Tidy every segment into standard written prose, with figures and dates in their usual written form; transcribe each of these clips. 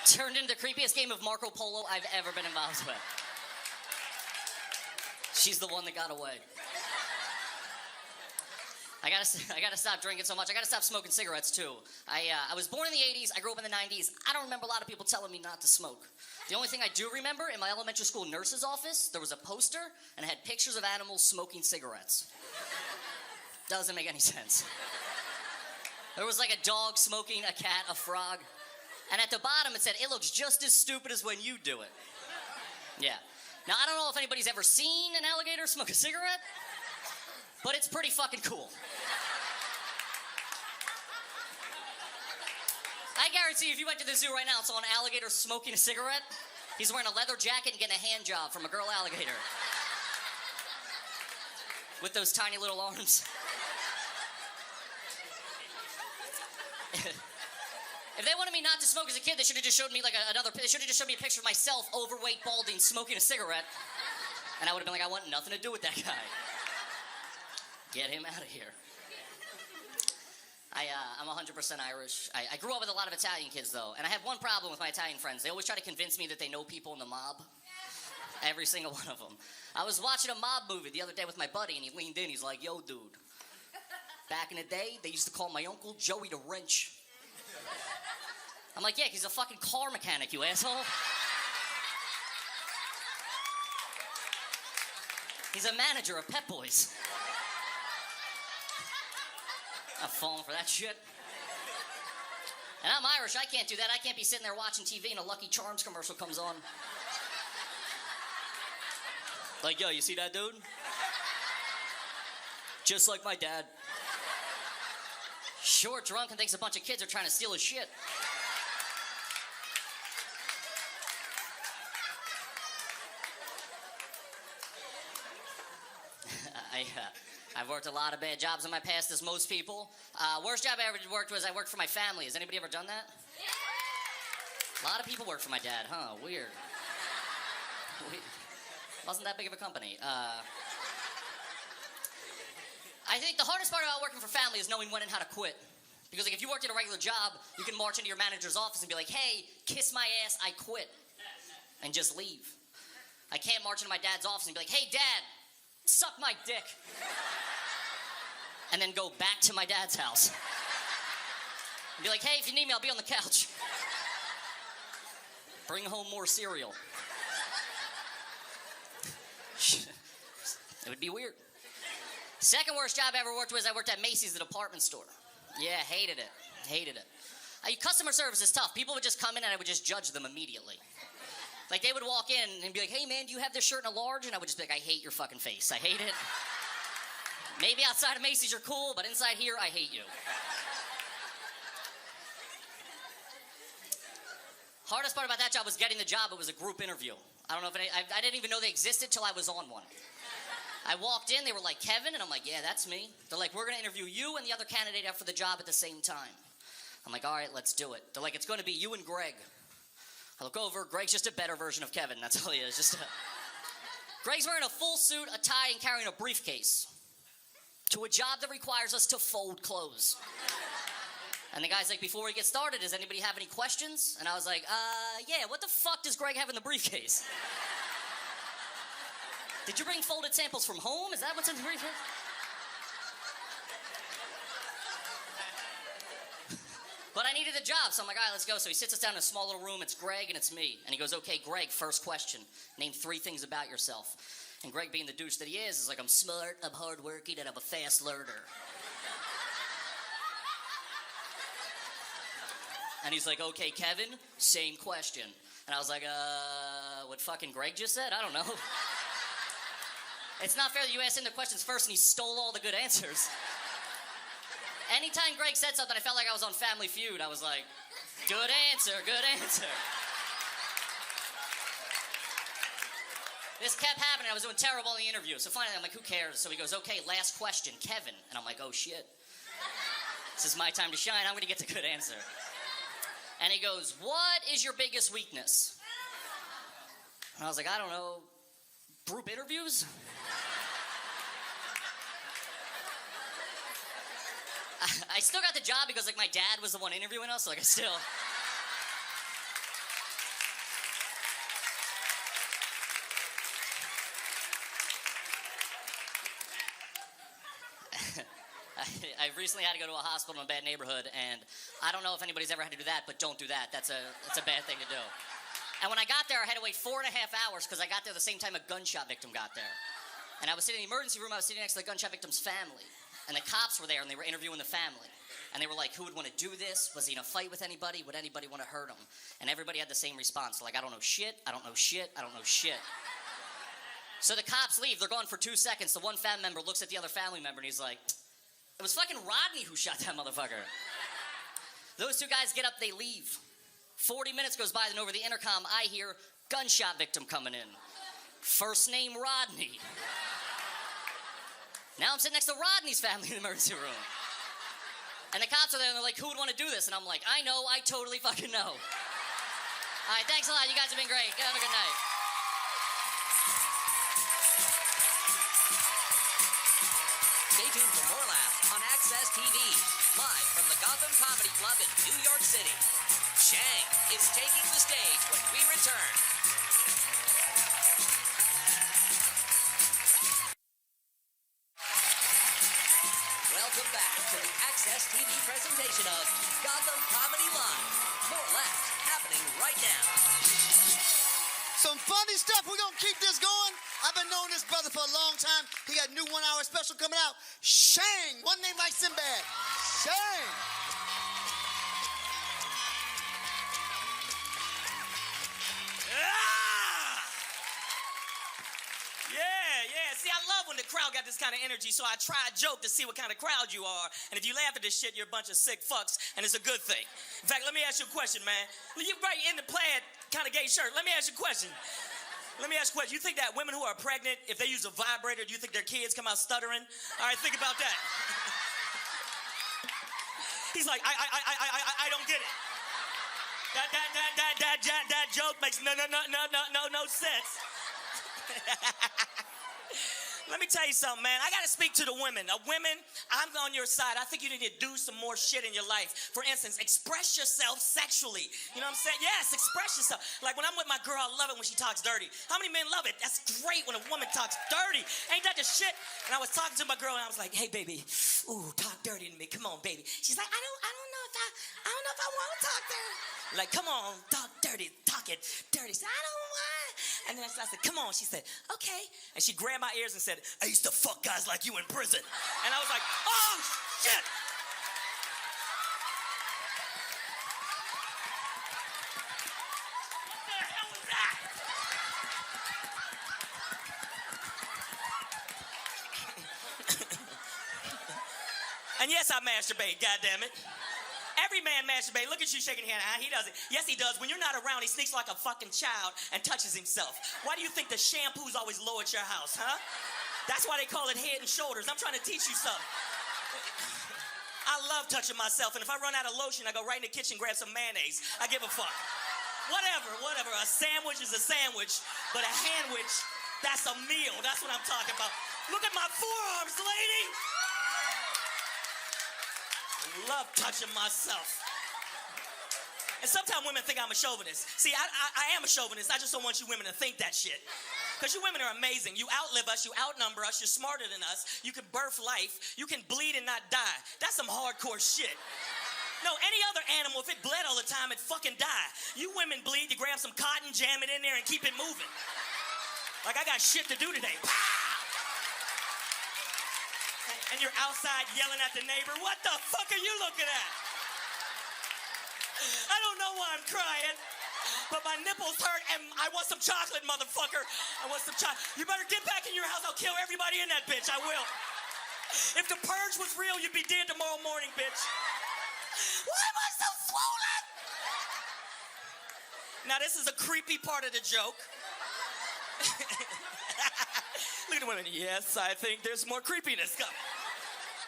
Turned into the creepiest game of Marco Polo I've ever been involved with. She's the one that got away. I gotta stop drinking so much. I gotta stop smoking cigarettes too. I was born in the 80s. I grew up in the 90s. I don't remember a lot of people telling me not to smoke. The only thing I do remember, in my elementary school nurse's office, there was a poster and it had pictures of animals smoking cigarettes. Doesn't make any sense. There was like a dog smoking, a cat, a frog. And at the bottom it said, it looks just as stupid as when you do it. Yeah. Now, I don't know if anybody's ever seen an alligator smoke a cigarette, but it's pretty fucking cool. I guarantee if you went to the zoo right now and saw an alligator smoking a cigarette, he's wearing a leather jacket and getting a hand job from a girl alligator. With those tiny little arms. If they wanted me not to smoke as a kid, they should have just showed me they should have just showed me a picture of myself, overweight, balding, smoking a cigarette. And I would have been like, I want nothing to do with that guy. Get him out of here. I'm 100% Irish. I grew up with a lot of Italian kids, though. And I have one problem with my Italian friends. They always try to convince me that they know people in the mob. Every single one of them. I was watching a mob movie the other day with my buddy, and he leaned in. He's like, yo, dude. Back in the day, they used to call my uncle Joey the Wrench. I'm like, yeah, he's a fucking car mechanic, you asshole. He's a manager of Pet Boys. I'm falling for that shit. And I'm Irish, I can't do that. I can't be sitting there watching TV and a Lucky Charms commercial comes on. Like, yo, you see that dude? Just like my dad. Short, drunk, and thinks a bunch of kids are trying to steal his shit. I've worked a lot of bad jobs in my past, as most people. Worst job I ever worked was I worked for my family. Has anybody ever done that? A lot of people work for my dad, huh? Weird. Wasn't that big of a company. I think the hardest part about working for family is knowing when and how to quit. Because like, if you worked at a regular job, you can march into your manager's office and be like, hey, kiss my ass, I quit. And just leave. I can't march into my dad's office and be like, hey, Dad, suck my dick. And then go back to my dad's house. And be like, hey, if you need me, I'll be on the couch. Bring home more cereal. It would be weird. Second worst job I ever worked was I worked at Macy's, the department store. Yeah, hated it. Hated it. Customer service is tough. People would just come in and I would just judge them immediately. Like, they would walk in and be like, hey, man, do you have this shirt in a large? And I would just be like, I hate your fucking face. I hate it. Maybe outside of Macy's you're cool, but inside here, I hate you. Hardest part about that job was getting the job. It was a group interview. I don't know if I didn't even know they existed till I was on one. I walked in, they were like, Kevin? And I'm like, yeah, that's me. They're like, we're going to interview you and the other candidate out for the job at the same time. I'm like, all right, let's do it. They're like, it's going to be you and Greg. I look over, Greg's just a better version of Kevin. That's all he is. Greg's wearing a full suit, a tie, and carrying a briefcase to a job that requires us to fold clothes. And the guy's like, before we get started, does anybody have any questions? And I was like, yeah, what the fuck does Greg have in the briefcase? Did you bring folded samples from home? Is that what's in the briefcase? But I needed a job, so I'm like, all right, let's go. So he sits us down in a small little room. It's Greg and it's me. And he goes, okay, Greg, first question. Name 3 things about yourself. And Greg, being the douche that he is like, I'm smart, I'm hardworking, and I'm a fast learner. And he's like, okay, Kevin, same question. And I was like, what fucking Greg just said? I don't know. It's not fair that you asked him the questions first and he stole all the good answers. Anytime Greg said something, I felt like I was on Family Feud. I was like, good answer, good answer. This kept happening. I was doing terrible in the interview. So finally, I'm like, who cares? So he goes, okay, last question, Kevin. And I'm like, oh, shit. This is my time to shine. I'm going to get the good answer. And he goes, what is your biggest weakness? And I was like, I don't know, group interviews? I still got the job because, like, my dad was the one interviewing us, so, like, I still... I recently had to go to a hospital in a bad neighborhood, and I don't know if anybody's ever had to do that, but don't do that. That's a bad thing to do. And when I got there, I had to wait 4.5 hours because I got there the same time a gunshot victim got there. And I was sitting in the emergency room. I was sitting next to the gunshot victim's family, and the cops were there, and they were interviewing the family. And they were like, who would want to do this? Was he in a fight with anybody? Would anybody want to hurt him? And everybody had the same response. Like, I don't know shit. I don't know shit. I don't know shit. So the cops leave. They're gone for 2 seconds. The one family member looks at the other family member, and he's like, it was fucking Rodney who shot that motherfucker. Those two guys get up. They leave. 40 minutes goes by, then over the intercom, I hear gunshot victim coming in. First name Rodney. Now I'm sitting next to Rodney's family in the emergency room. And the cops are there, and they're like, who would want to do this? And I'm like, I know, I totally fucking know. All right, thanks a lot. You guys have been great. Have a good night. Stay tuned for more laughs on Access TV. Live from the Gotham Comedy Club in New York City. Shang is taking the stage when we return. Welcome back to the Access TV presentation of Gotham Comedy Live. More laughs happening right now. Some funny stuff. We're going to keep this going. I've been knowing this brother for a long time. He got a new 1-hour special coming out. Shang. One name like Sinbad. Shang. Yeah. See, I love when the crowd got this kind of energy, so I try a joke to see what kind of crowd you are. And if you laugh at this shit, you're a bunch of sick fucks, and it's a good thing. In fact, let me ask you a question, man. You're right in the plaid kind of gay shirt. Let me ask you a question. You think that women who are pregnant, if they use a vibrator, do you think their kids come out stuttering? All right, think about that. He's like, I don't get it. That joke makes no sense. Let me tell you something, man. I got to speak to the women. Women, I'm on your side. I think you need to do some more shit in your life. For instance, express yourself sexually. You know what I'm saying? Yes, express yourself. Like when I'm with my girl, I love it when she talks dirty. How many men love it? That's great when a woman talks dirty. Ain't that the shit? And I was talking to my girl, and I was like, hey, baby, ooh, talk dirty to me. Come on, baby. She's like, I don't know if I want to talk dirty. Like, come on, talk dirty. Talk it dirty. She said, I don't want. And then I said, come on. She said, okay. And she grabbed my ears and said, I used to fuck guys like you in prison. And I was like, oh, shit. What the hell was that? And yes, I masturbate, goddammit. Every man masturbate. Look at you shaking your hand. He does it. Yes, he does. When you're not around, he sneaks like a fucking child and touches himself. Why do you think the shampoo's always low at your house, huh? That's why they call it head and shoulders. I'm trying to teach you something. I love touching myself, and if I run out of lotion, I go right in the kitchen, grab some mayonnaise. I give a fuck. Whatever. A sandwich is a sandwich, but a handwich, that's a meal. That's what I'm talking about. Look at my forearms, lady. Love touching myself. And sometimes women think I'm a chauvinist. See, I am a chauvinist. I just don't want you women to think that shit. Because you women are amazing. You outlive us. You outnumber us. You're smarter than us. You can birth life. You can bleed and not die. That's some hardcore shit. No, any other animal, if it bled all the time, it'd fucking die. You women bleed. You grab some cotton, jam it in there, and keep it moving. Like I got shit to do today. Pow! And you're outside yelling at the neighbor, what the fuck are you looking at? I don't know why I'm crying, but my nipples hurt and I want some chocolate, motherfucker. I want some chocolate. You better get back in your house. I'll kill everybody in that bitch. I will. If the purge was real, you'd be dead tomorrow morning, bitch. Why am I so swollen? Now, this is a creepy part of the joke. Look at the women. Yes, I think there's more creepiness coming.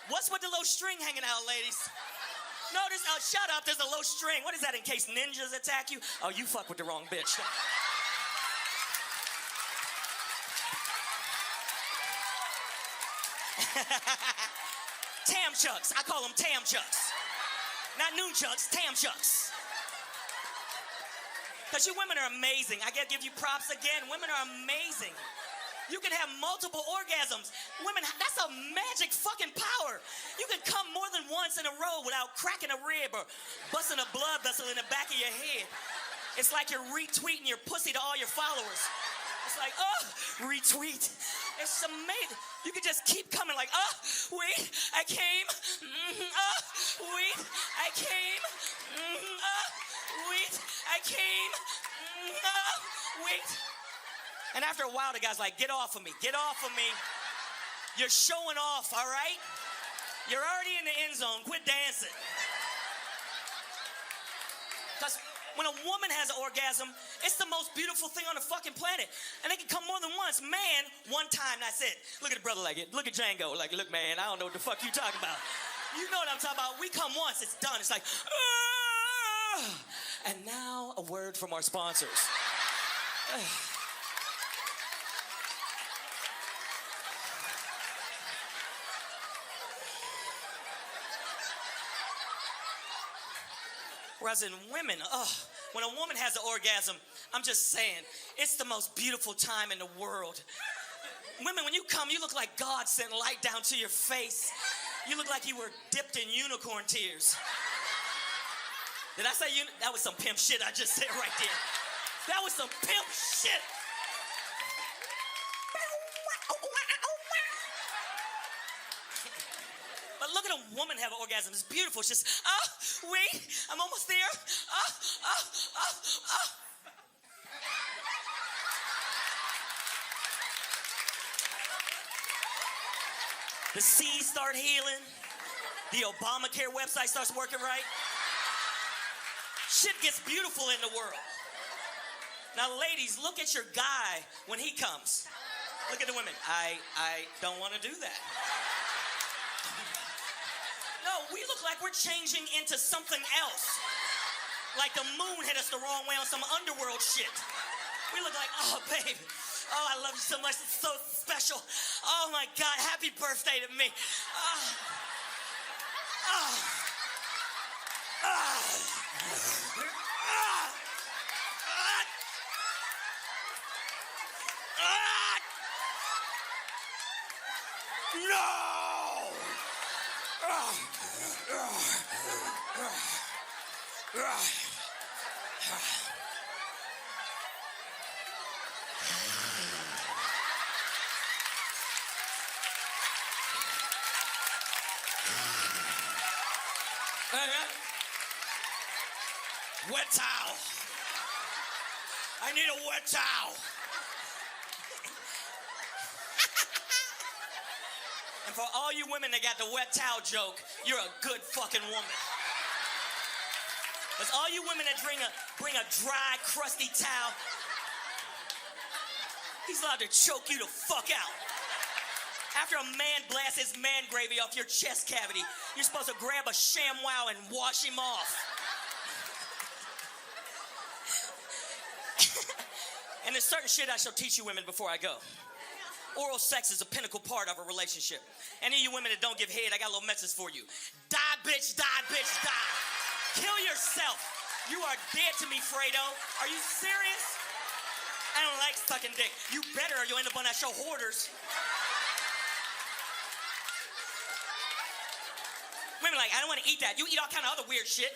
What's with the low string hanging out, ladies? No, shut up, there's a low string. What is that, in case ninjas attack you? Oh, you fuck with the wrong bitch. Tam chucks, I call them tam chucks. Not noon chucks, tam chucks. Because you women are amazing. I gotta give you props again. Women are amazing. You can have multiple orgasms. Women, that's a magic fucking power. You can come more than once in a row without cracking a rib or busting a blood vessel in the back of your head. It's like you're retweeting your pussy to all your followers. It's like, oh, retweet. It's amazing. You can just keep coming like, oh, wait, I came. Oh, wait, I came. Oh, wait, I came. Oh, wait. And after a while, the guy's like, get off of me. Get off of me. You're showing off, all right? You're already in the end zone. Quit dancing. Because when a woman has an orgasm, it's the most beautiful thing on the fucking planet. And they can come more than once. Man, one time, that's it. Look at the brother like it. Look at Django. Like, look, man, I don't know what the fuck you talking about. You know what I'm talking about. We come once, it's done. It's like, ah! And now a word from our sponsors. Whereas in women, when a woman has an orgasm, I'm just saying, it's the most beautiful time in the world. Women, when you come, you look like God sent light down to your face. You look like you were dipped in unicorn tears. Did I say that was some pimp shit I just said right there. That was some pimp shit. But look at a woman have an orgasm. It's beautiful. It's just, oh, wait, I'm almost there. Oh. The seas start healing. The Obamacare website starts working right. Shit gets beautiful in the world. Now, ladies, look at your guy when he comes. Look at the women. I don't want to do that. No, we look like we're changing into something else. Like the moon hit us the wrong way on some underworld shit. We look like, oh, babe. Oh, I love you so much. It's so special. Oh, my God. Happy birthday to me. No! Wet towel. I need a wet towel. And for all you women that got the wet towel joke, you're a good fucking woman. Because all you women that bring a dry, crusty towel, he's allowed to choke you the fuck out. After a man blasts his man gravy off your chest cavity, you're supposed to grab a ShamWow and wash him off. And there's certain shit I shall teach you women before I go. Oral sex is a pinnacle part of a relationship. Any of you women that don't give head, I got a little message for you. Die, bitch, die, bitch, die. Kill yourself. You are dead to me, Fredo. Are you serious? I don't like sucking dick. You better or you'll end up on that show, Hoarders. Women are like, I don't want to eat that. You eat all kind of other weird shit.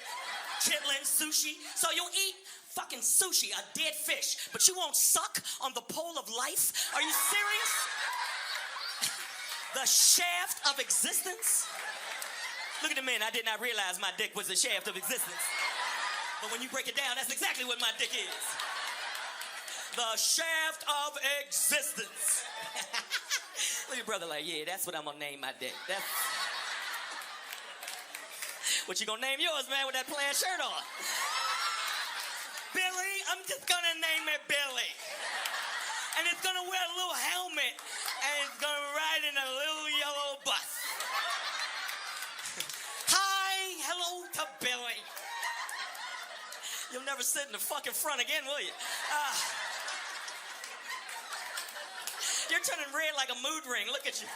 Chitlins, sushi. So you'll eat fucking sushi, a dead fish, but you won't suck on the pole of life? Are you serious? The shaft of existence? Look at the men. I did not realize my dick was the shaft of existence. But when you break it down, that's exactly what my dick is. The shaft of existence. Look at your brother like, yeah, that's what I'm gonna name my dick. That's what you gonna name yours, man, with that plaid shirt on? Billy, I'm just gonna name it Billy. And it's gonna wear a little helmet and it's gonna ride in a little yellow bus. Hi, hello to Billy. You'll never sit in the fucking front again, will you? You're turning red like a mood ring. Look at you.